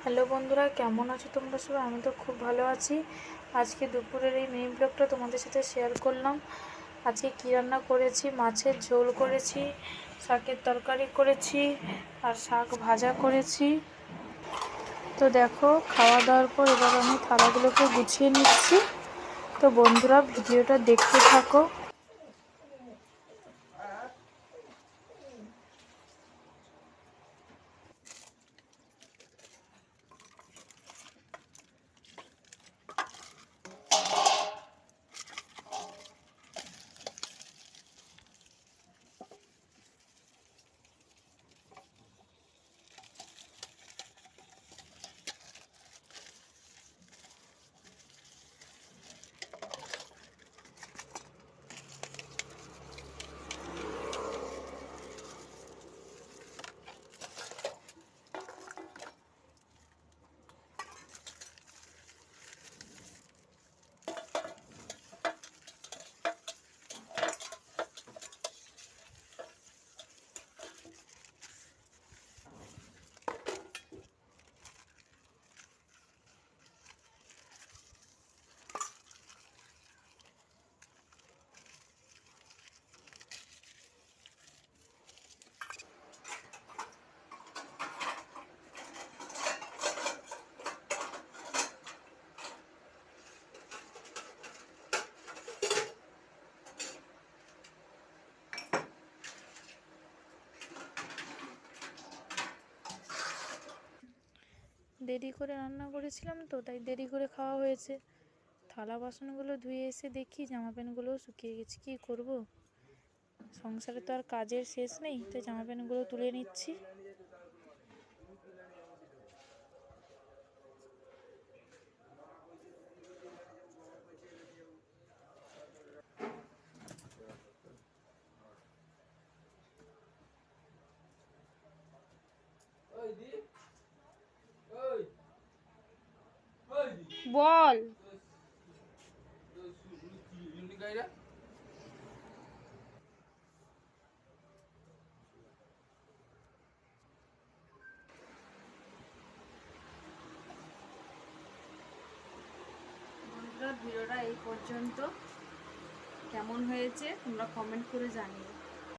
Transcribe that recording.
Hello বন্ধুরা, কেমন আছো তোমরা সবাই? আমি তো খুব ভালো আছি। আজকে দুপুরের এই মিনি ব্লগটা তোমাদের সাথে শেয়ার করলাম। আজকে কী রান্না করেছি, মাছের ঝোল করেছি, শাকের তরকারি করেছি আর শাক ভাজা করেছি। তো দেখো, খাওয়া দাওয়ার পর এবার আমি থালাগুলোকে গুছিয়ে নিচ্ছি। তো বন্ধুরা, ভিডিওটা দেখতে থাকো। দেরি করে রান্না করেছিলাম, তো তাই দেরি করে খাওয়া হয়েছে। থালা বাসনগুলো ধুয়ে এসে দেখি জামা প্যান্টগুলোও শুকিয়ে গেছে। কী করব, সংসারে তো আর কাজের শেষ নেই, তাই জামা প্যান্টগুলো তুলে নিচ্ছি। বল। বন্ধুরা, ভিডিওটা এই পর্যন্ত। কেমন হয়েছে তোমরা কমেন্ট করে জানিও।